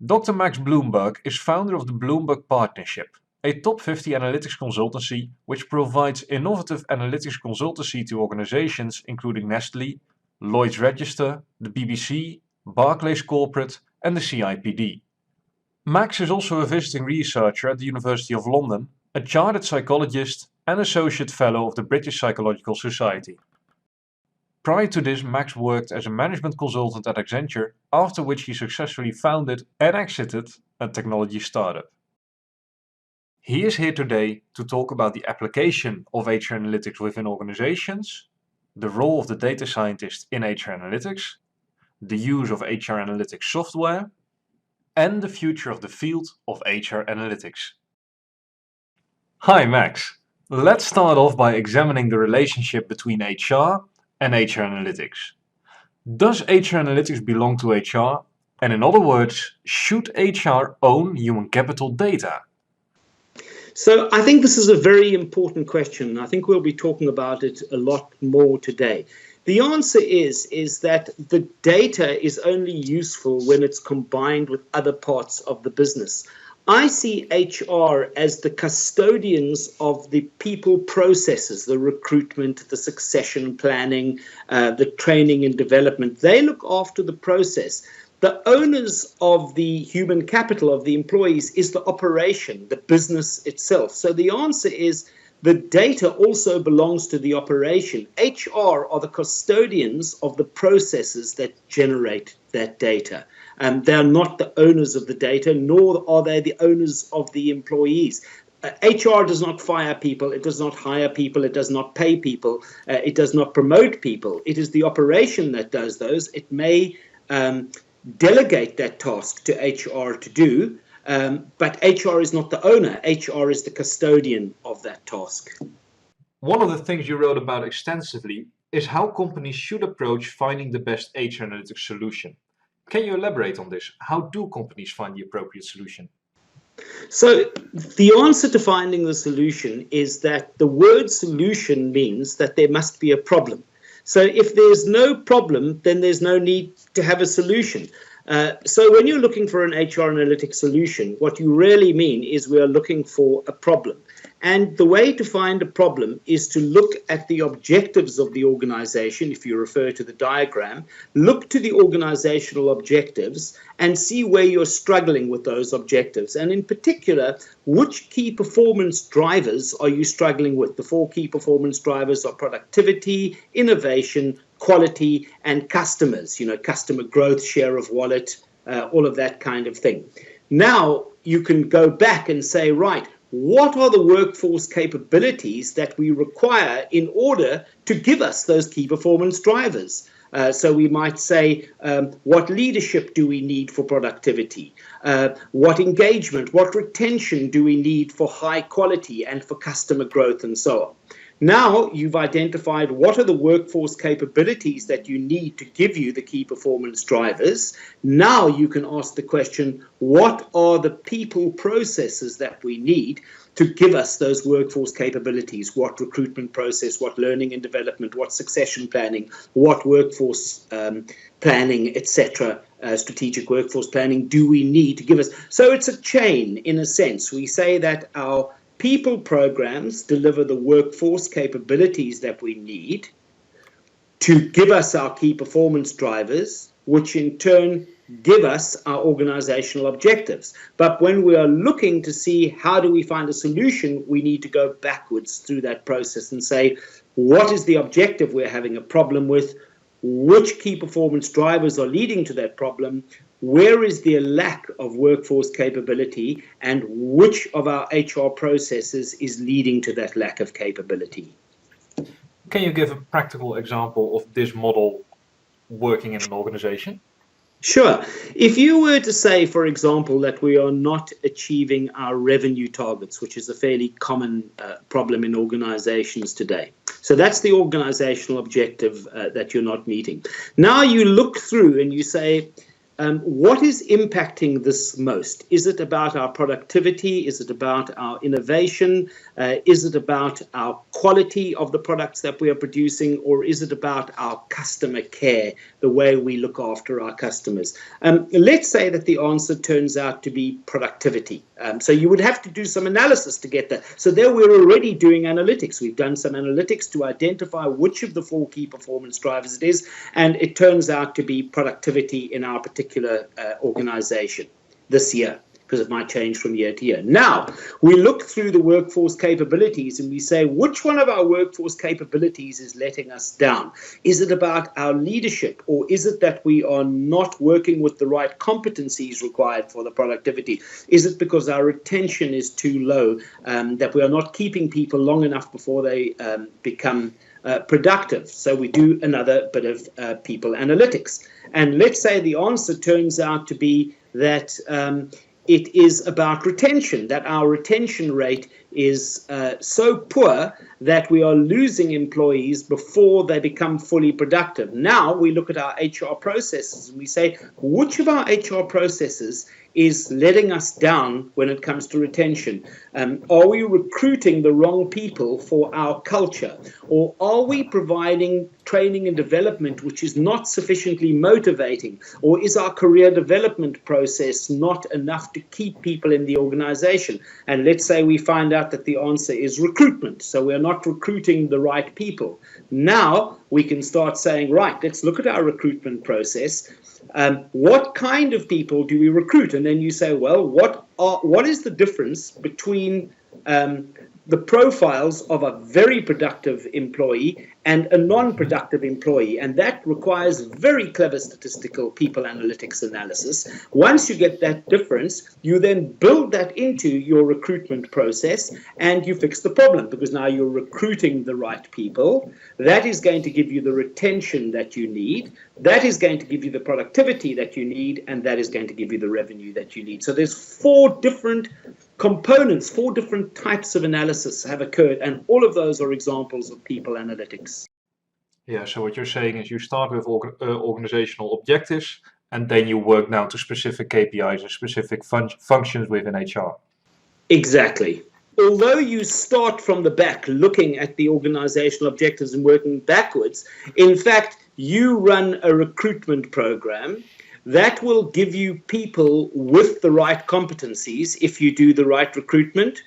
Dr. Max Blumberg is founder of the Blumberg Partnership, a top 50 analytics consultancy which provides innovative analytics consultancy to organizations including Nestlé, Lloyd's Register, the BBC, Barclays Corporate and the CIPD. Max is also a visiting researcher at the University of London, a chartered psychologist and associate fellow of the British Psychological Society. Prior to this, Max worked as a management consultant at Accenture, after which he successfully founded and exited a technology startup. He is here today to talk about the application of HR analytics within organizations, the role of the data scientist in HR analytics, the use of HR analytics software, and the future of the field of HR analytics. Hi Max, let's start off by examining the relationship between HR and HR analytics. Does HR analytics belong to HR? And in other words, should HR own human capital data? So I think this is a very important question. I think we'll be talking about it a lot more today. The answer is that the data is only useful when it's combined with other parts of the business. I see HR as the custodians of the people processes, the recruitment, the succession planning, the training and development. They look after the process. The owners of the human capital of the employees is the operation, the business itself. So the answer is the data also belongs to the operation. HR are the custodians of the processes that generate that data. They are not the owners of the data, nor are they the owners of the employees. HR does not fire people, it does not hire people, it does not pay people, it does not promote people. It is the operation that does those. It may delegate that task to HR to do, but HR is not the owner. HR is the custodian of that task. One of the things you wrote about extensively is how companies should approach finding the best HR analytics solution. Can you elaborate on this? How do companies find the appropriate solution? So the answer to finding the solution is that the word solution means that there must be a problem. So if there's no problem, then there's no need to have a solution. So when you're looking for an HR analytics solution, what you really mean is we are looking for a problem. And the way to find a problem is to look at the objectives of the organization, if you refer to the diagram, look to the organizational objectives and see where you're struggling with those objectives. And in particular, which key performance drivers are you struggling with? The 4 key performance drivers are productivity, innovation, quality, and customers, customer growth, share of wallet, all of that kind of thing. Now you can go back and say, right, what are the workforce capabilities that we require in order to give us those key performance drivers? So we might say, what leadership do we need for productivity? What engagement, what retention do we need for high quality and for customer growth and so on? Now you've identified what are the workforce capabilities that you need to give you the key performance drivers. Now you can ask the question, what are the people processes that we need to give us those workforce capabilities? What recruitment process, what learning and development, what succession planning, what workforce planning, etc., strategic workforce planning do we need to give us? So it's a chain in a sense. We say that our people programs deliver the workforce capabilities that we need to give us our key performance drivers, which in turn give us our organizational objectives. But when we are looking to see how do we find a solution, we need to go backwards through that process and say, what is the objective we're having a problem with? Which key performance drivers are leading to that problem? Where is the lack of workforce capability, and which of our HR processes is leading to that lack of capability? Can you give a practical example of this model working in an organization? Sure. If you were to say, for example, that we are not achieving our revenue targets, which is a fairly common problem in organizations today. So that's the organizational objective that you're not meeting. Now you look through and you say, what is impacting this most? Is it about our productivity? Is it about our innovation? Is it about our quality of the products that we are producing? Or is it about our customer care, the way we look after our customers? Let's say that the answer turns out to be productivity. So you would have to do some analysis to get that. So there we're already doing analytics. We've done some analytics to identify which of the 4 key performance drivers it is, and it turns out to be productivity in our particular organization this year, because it might change from year to year. Now, we look through the workforce capabilities and we say, which one of our workforce capabilities is letting us down? Is it about our leadership, or is it that we are not working with the right competencies required for the productivity? Is it because our retention is too low, that we are not keeping people long enough before they become productive? So we do another bit of people analytics. And let's say the answer turns out to be that it is about retention, that our retention rate is so poor that we are losing employees before they become fully productive. Now we look at our HR processes and we say, which of our HR processes is letting us down when it comes to retention? Are we recruiting the wrong people for our culture? Or are we providing training and development which is not sufficiently motivating? Or is our career development process not enough to keep people in the organization? And let's say we find out that the answer is recruitment. So we're not recruiting the right people. Now we can start saying, right, let's look at our recruitment process. What kind of people do we recruit? And then you say, well, what is the difference between the profiles of a very productive employee and a non-productive employee? And that requires very clever statistical people analytics analysis. Once you get that difference, you then build that into your recruitment process and you fix the problem, because now you're recruiting the right people. That is going to give you the retention that you need. That is going to give you the productivity that you need, and that is going to give you the revenue that you need. So there's 4 different components, 4 different types of analysis have occurred, and all of those are examples of people analytics. Yeah, so what you're saying is you start with organizational objectives, and then you work down to specific KPIs and specific functions within HR. Exactly. Although you start from the back looking at the organizational objectives and working backwards, in fact, you run a recruitment program that will give you people with the right competencies if you do the right recruitment.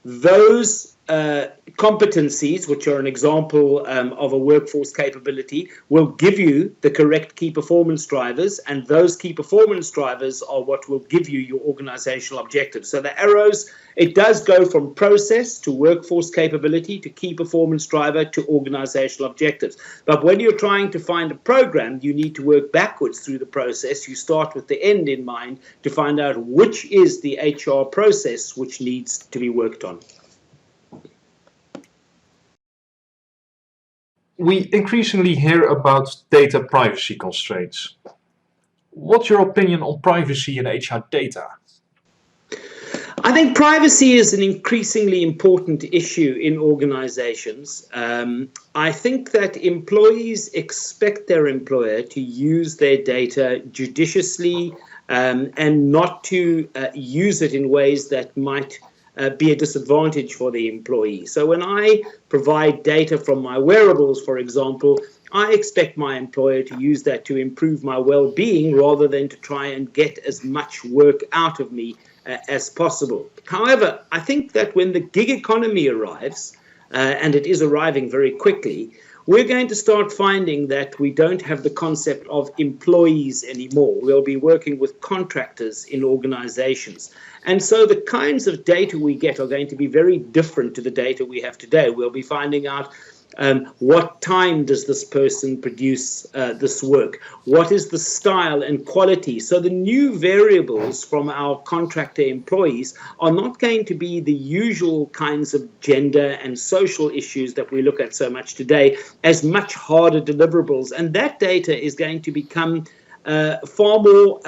Those competencies, which are an example of a workforce capability, will give you the correct key performance drivers, and those key performance drivers are what will give you your organizational objectives. So the arrows, it does go from process to workforce capability to key performance driver to organizational objectives. But when you're trying to find a program, you need to work backwards through the process. You start with the end in mind to find out which is the HR process which needs to be worked on. We increasingly hear about data privacy constraints. What's your opinion on privacy in HR data? I think privacy is an increasingly important issue in organizations. I think that employees expect their employer to use their data judiciously and not to use it in ways that might be a disadvantage for the employee. So when I provide data from my wearables, for example, I expect my employer to use that to improve my well-being rather than to try and get as much work out of me as possible. However, I think that when the gig economy arrives, and it is arriving very quickly, we're going to start finding that we don't have the concept of employees anymore. We'll be working with contractors in organizations. And so the kinds of data we get are going to be very different to the data we have today. We'll be finding out what time does this person produce this work? What is the style and quality? So the new variables from our contractor employees are not going to be the usual kinds of gender and social issues that we look at so much today as much harder deliverables. And that data is going to become far more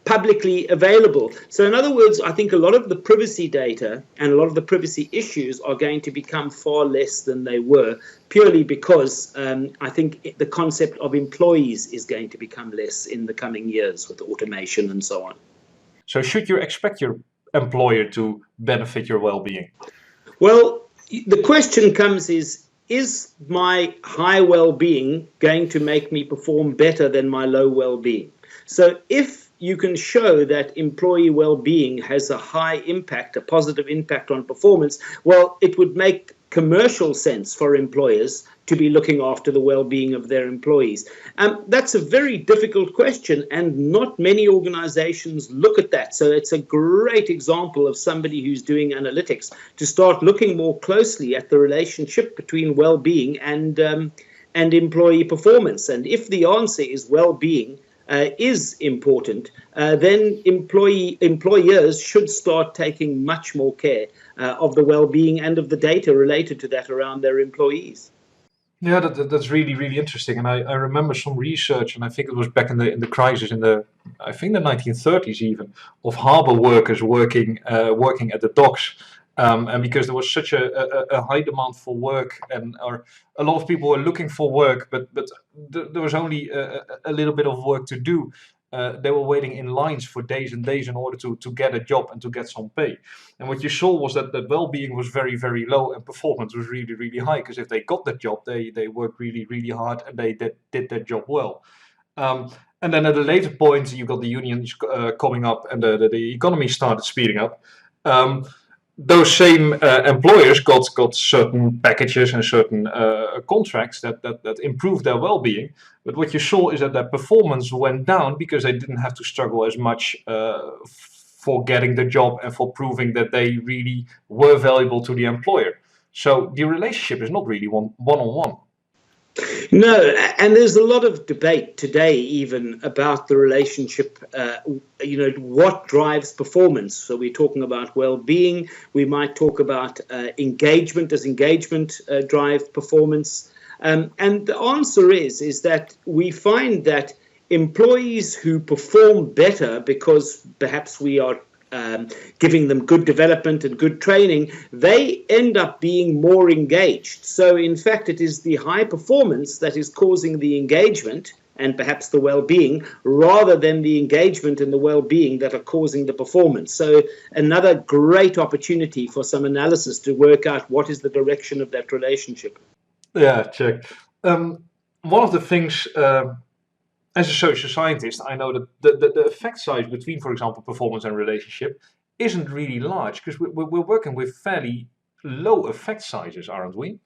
publicly available. So in other words, I think a lot of the privacy data and a lot of the privacy issues are going to become far less than they were, purely because I think the concept of employees is going to become less in the coming years with automation and so on. So should you expect your employer to benefit your well-being? Well, the question comes is my high well-being going to make me perform better than my low well-being? So if you can show that employee well-being has a high impact, a positive impact on performance, well, it would make commercial sense for employers to be looking after the well-being of their employees. That's a very difficult question, and not many organizations look at that. So it's a great example of somebody who's doing analytics to start looking more closely at the relationship between well-being and employee performance. And if the answer is well-being is important, then employers should start taking much more care of the well-being and of the data related to that around their employees. Yeah, that's really, really interesting. And I remember some research, and I think it was back in the crisis I think the 1930s even, of harbor workers working at the docks. And because there was such a high demand for work, or a lot of people were looking for work, but there was only a little bit of work to do. They were waiting in lines for days and days in order to get a job and to get some pay. And what you saw was that well-being was very, very low and performance was really, really high. Because if they got the job, they worked really, really hard and they did their job well. And then at a later point, you got the unions coming up and the economy started speeding up. Those same employers got certain packages and certain contracts that improved their well-being. But what you saw is that their performance went down because they didn't have to struggle as much for getting the job and for proving that they really were valuable to the employer. So the relationship is not really one-on-one. No, and there's a lot of debate today even about the relationship, what drives performance. So we're talking about well-being. We might talk about engagement. Does engagement drive performance? And the answer is that we find that employees who perform better because perhaps we are giving them good development and good training, they end up being more engaged. So in fact, it is the high performance that is causing the engagement and perhaps the well-being, rather than the engagement and the well-being that are causing the performance. So another great opportunity for some analysis to work out what is the direction of that relationship. Yeah, check. One of the things, as a social scientist, I know that the effect size between, for example, performance and relationship isn't really large, because we're working with fairly low effect sizes, aren't we?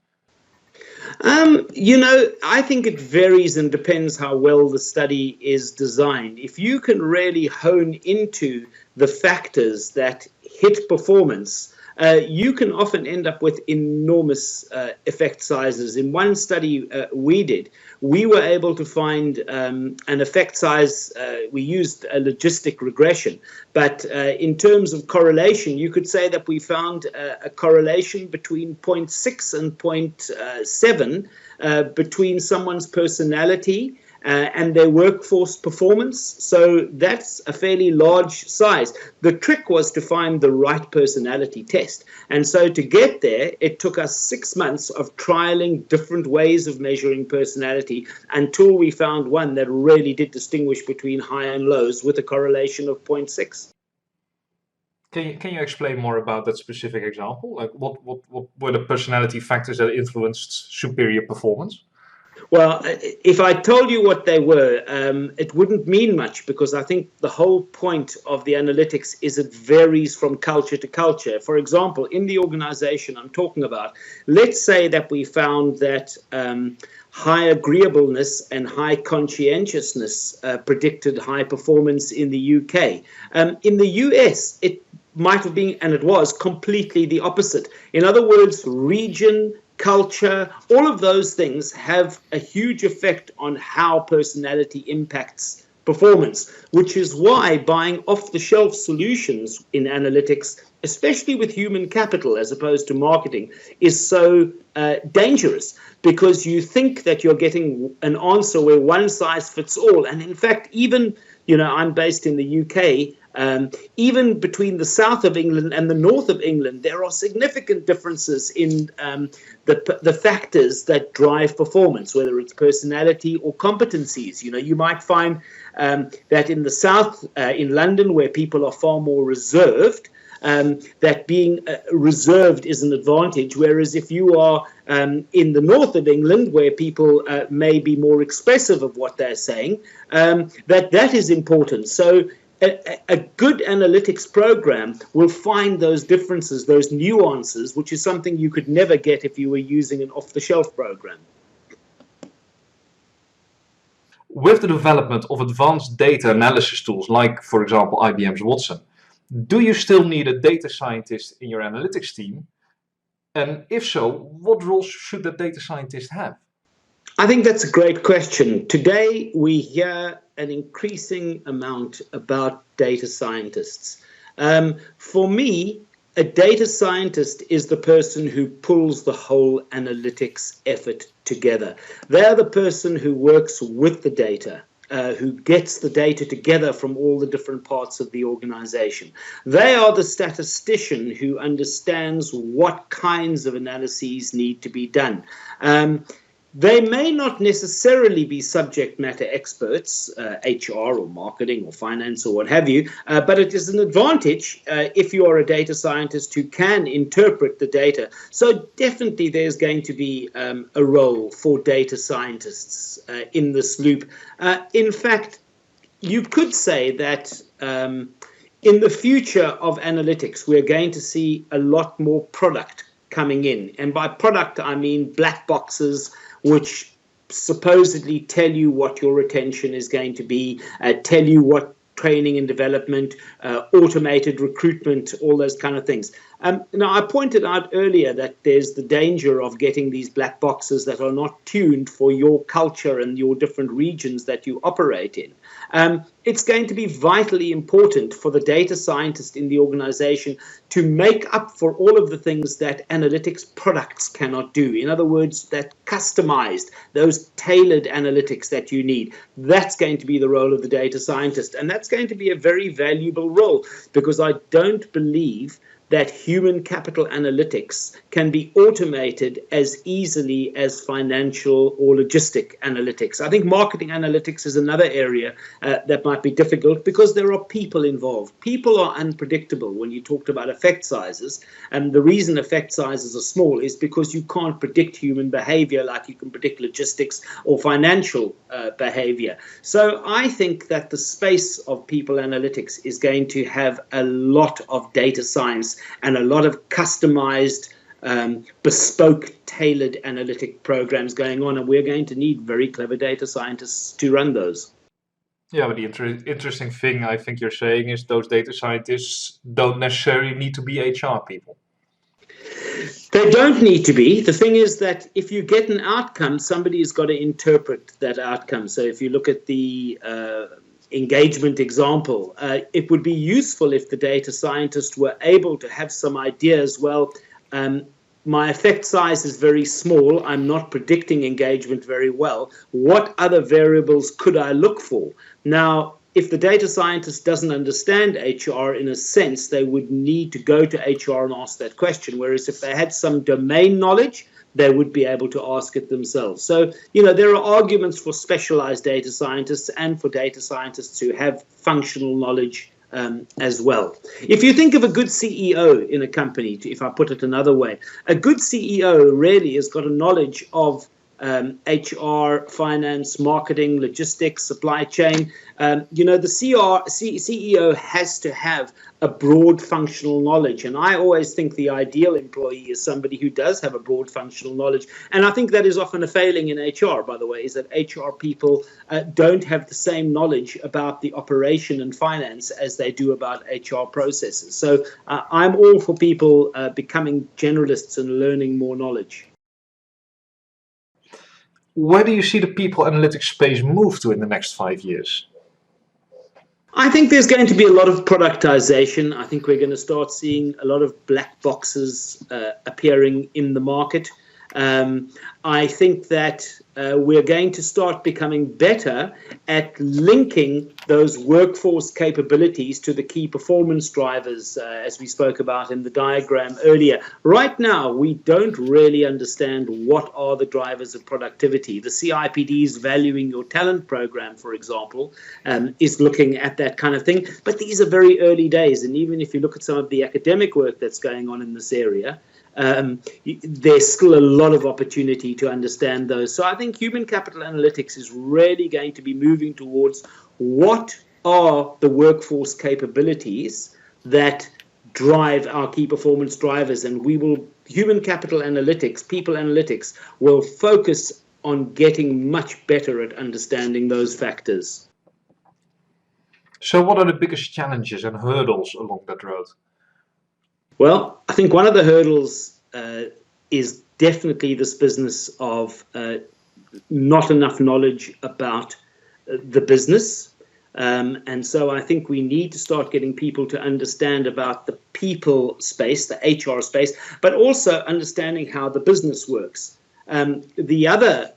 I think it varies and depends how well the study is designed. If you can really hone into the factors that hit performance, you can often end up with enormous effect sizes. In one study we did, we were able to find an effect size. We used a logistic regression, but in terms of correlation, you could say that we found a correlation between 0.6 and 0.7 between someone's personality and their workforce performance. So that's a fairly large size. The trick was to find the right personality test. And so to get there, it took us 6 months of trialing different ways of measuring personality until we found one that really did distinguish between high and lows with a correlation of 0.6. Can you explain more about that specific example? Like what were the personality factors that influenced superior performance? Well, if I told you what they were, it wouldn't mean much, because I think the whole point of the analytics is it varies from culture to culture. For example, in the organization I'm talking about, let's say that we found that high agreeableness and high conscientiousness predicted high performance in the UK. In the US, it might have been, and it was, completely the opposite. In other words, region, culture, all of those things have a huge effect on how personality impacts performance, which is why buying off-the-shelf solutions in analytics especially with human capital as opposed to marketing, is so dangerous, because you think that you're getting an answer where one size fits all. And in fact, even, I'm based in the UK. Even between the south of England and the north of England, there are significant differences in the factors that drive performance, whether it's personality or competencies. You might find that in the south, in London, where people are far more reserved, that being reserved is an advantage, whereas if you are in the north of England, where people may be more expressive of what they're saying, that is important. So a good analytics program will find those differences, those nuances, which is something you could never get if you were using an off-the-shelf program. With the development of advanced data analysis tools, like, for example, IBM's Watson, do you still need a data scientist in your analytics team? And if so, what roles should that data scientist have? I think that's a great question. Today, we hear an increasing amount about data scientists. For me, a data scientist is the person who pulls the whole analytics effort together. They're the person who works with the data, who gets the data together from all the different parts of the organization. They are the statistician who understands what kinds of analyses need to be done. They may not necessarily be subject matter experts, HR or marketing or finance or what have you, but it is an advantage if you are a data scientist who can interpret the data. So definitely there's going to be a role for data scientists in this loop. In fact, you could say that in the future of analytics, we're going to see a lot more product coming in. And by product, I mean black boxes, which supposedly tell you what your retention is going to be, tell you what training and development, automated recruitment, all those kind of things. Now, I pointed out earlier that there's the danger of getting these black boxes that are not tuned for your culture and your different regions that you operate in. It's going to be vitally important for the data scientist in the organization to make up for all of the things that analytics products cannot do. In other words, that customized, those tailored analytics that you need. That's going to be the role of the data scientist. And that's going to be a very valuable role, because I don't believe that human capital analytics can be automated as easily as financial or logistic analytics. I think marketing analytics is another area that might be difficult, because there are people involved. People are unpredictable. When you talked about effect sizes, and the reason effect sizes are small is because you can't predict human behavior like you can predict logistics or financial behavior. So I think that the space of people analytics is going to have a lot of data science and a lot of customized, bespoke, tailored analytic programs going on, and we're going to need very clever data scientists to run those. Yeah, but the interesting thing I think you're saying is those data scientists don't necessarily need to be HR people. They don't need to be. The thing is that if you get an outcome, somebody has got to interpret that outcome. So if you look at the engagement example, it would be useful if the data scientists were able to have some ideas. Well, my effect size is very small. I'm not predicting engagement very well. What other variables could I look for? Now, if the data scientist doesn't understand HR, in a sense, they would need to go to HR and ask that question. Whereas if they had some domain knowledge, they would be able to ask it themselves. So, there are arguments for specialized data scientists and for data scientists who have functional knowledge as well. If you think of a good CEO in a company, if I put it another way, a good CEO really has got a knowledge of HR, finance, marketing, logistics, supply chain. The CEO has to have a broad functional knowledge. And I always think the ideal employee is somebody who does have a broad functional knowledge. And I think that is often a failing in HR, by the way, is that HR people don't have the same knowledge about the operation and finance as they do about HR processes. So I'm all for people becoming generalists and learning more knowledge. Where do you see the people analytics space move to in the next 5 years? I think there's going to be a lot of productization. I think we're going to start seeing a lot of black boxes appearing in the market. I think that we're going to start becoming better at linking those workforce capabilities to the key performance drivers, as we spoke about in the diagram earlier. Right now, we don't really understand what are the drivers of productivity. The CIPD's Valuing Your Talent program, for example, is looking at that kind of thing. But these are very early days. And even if you look at some of the academic work that's going on in this area, there's still a lot of opportunity to understand those. So I think human capital analytics is really going to be moving towards what are the workforce capabilities that drive our key performance drivers. And human capital analytics, people analytics, will focus on getting much better at understanding those factors. So what are the biggest challenges and hurdles along that road? Well, I think one of the hurdles is definitely this business of not enough knowledge about the business. And so I think we need to start getting people to understand about the people space, the HR space, but also understanding how the business works. The other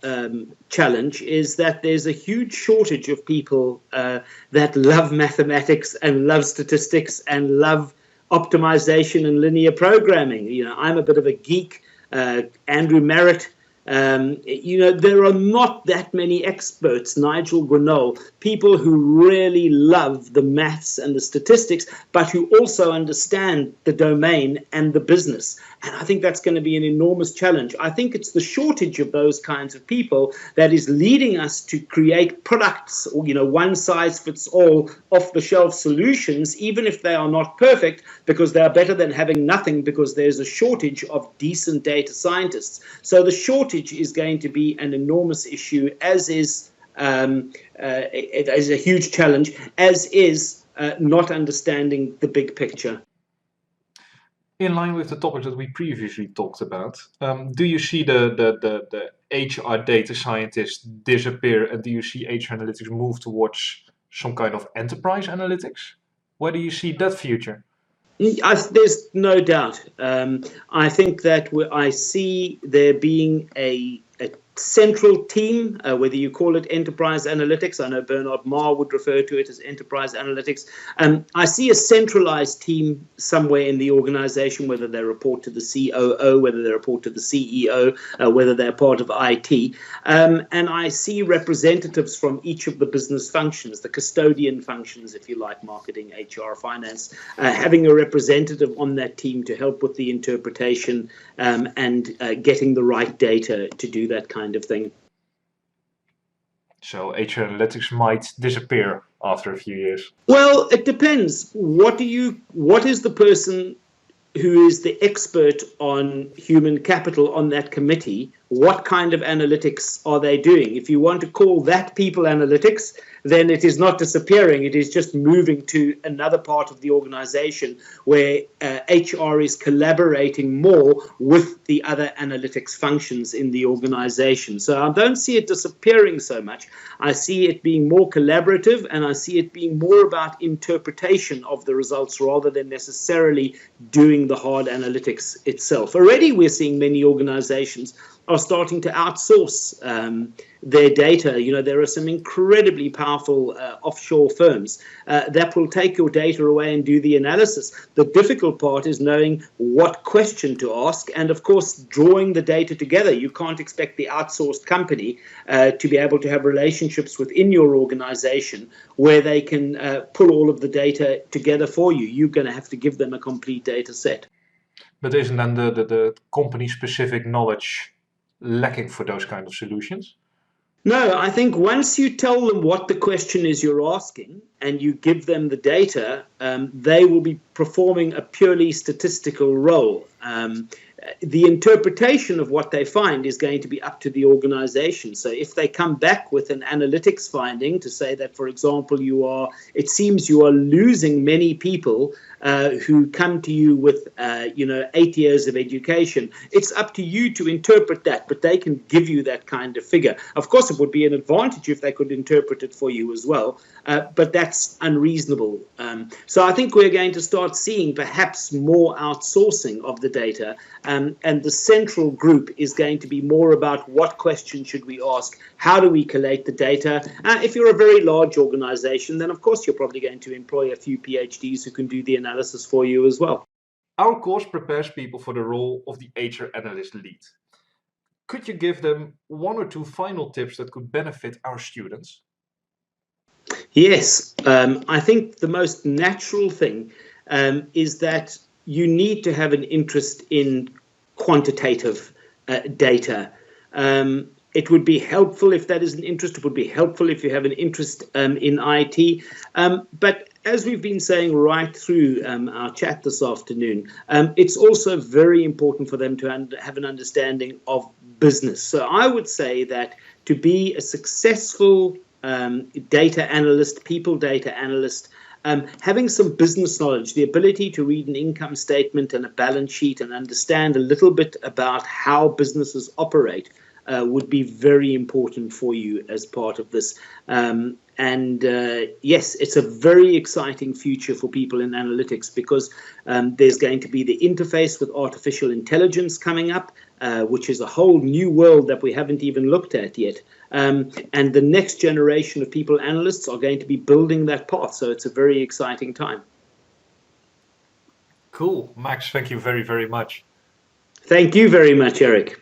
challenge is that there's a huge shortage of people that love mathematics and love statistics and love optimization and linear programming. I'm a bit of a geek. Andrew Merritt. There are not that many experts, Nigel Grinnell, people who really love the maths and the statistics, but who also understand the domain and the business. And I think that's going to be an enormous challenge. I think it's the shortage of those kinds of people that is leading us to create products, or, one size fits all, off-the-shelf solutions, even if they are not perfect, because they are better than having nothing, because there's a shortage of decent data scientists. So the shortage is going to be an enormous issue, as is a huge challenge, as is not understanding the big picture. In line with the topics that we previously talked about, do you see the HR data scientists disappear, and do you see HR analytics move towards some kind of enterprise analytics? Where do you see that future? There's no doubt. I think that I see there being a central team, whether you call it enterprise analytics. I know Bernard Marr would refer to it as enterprise analytics. I see a centralized team somewhere in the organization, whether they report to the COO, whether they report to the CEO, whether they're part of IT. And I see representatives from each of the business functions, the custodian functions, if you like, marketing, HR, finance, having a representative on that team to help with the interpretation and getting the right data to do that kind of thing. So HR analytics might disappear after a few years. Well, it depends. What is the person who is the expert on human capital on that committee? What kind of analytics are they doing? If you want to call that people analytics, then it is not disappearing. It is just moving to another part of the organization where HR is collaborating more with the other analytics functions in the organization. So I don't see it disappearing so much. I see it being more collaborative, and I see it being more about interpretation of the results rather than necessarily doing the hard analytics itself. Already we're seeing many organizations are starting to outsource their data. There are some incredibly powerful offshore firms that will take your data away and do the analysis. The difficult part is knowing what question to ask and, of course, drawing the data together. You can't expect the outsourced company to be able to have relationships within your organization where they can pull all of the data together for you. You're going to have to give them a complete data set. But isn't then the company-specific knowledge lacking for those kind of solutions? No, I think once you tell them what the question is you're asking and you give them the data, they will be performing a purely statistical role. The interpretation of what they find is going to be up to the organization. So if they come back with an analytics finding to say that, for example, it seems you are losing many people who come to you with 8 years of education. It's up to you to interpret that, but they can give you that kind of figure. Of course, it would be an advantage if they could interpret it for you as well, but that's unreasonable. So I think we're going to start seeing perhaps more outsourcing of the data, and the central group is going to be more about what questions should we ask, how do we collate the data. If you're a very large organization, then of course you're probably going to employ a few PhDs who can do the analysis for you as well. Our course prepares people for the role of the HR analyst lead. Could you give them 1 or 2 final tips that could benefit our students? Yes, I think the most natural thing is that you need to have an interest in quantitative data. It would be helpful if that is an interest. It would be helpful if you have an interest in IT. But as we've been saying right through our chat this afternoon, it's also very important for them to have an understanding of business. So I would say that to be a successful data analyst, people data analyst, having some business knowledge, the ability to read an income statement and a balance sheet and understand a little bit about how businesses operate would be very important for you as part of this. Yes, it's a very exciting future for people in analytics because there's going to be the interface with artificial intelligence coming up, which is a whole new world that we haven't even looked at yet. And the next generation of people analysts are going to be building that path. So it's a very exciting time. Cool. Max, thank you very, very much. Thank you very much, Eric.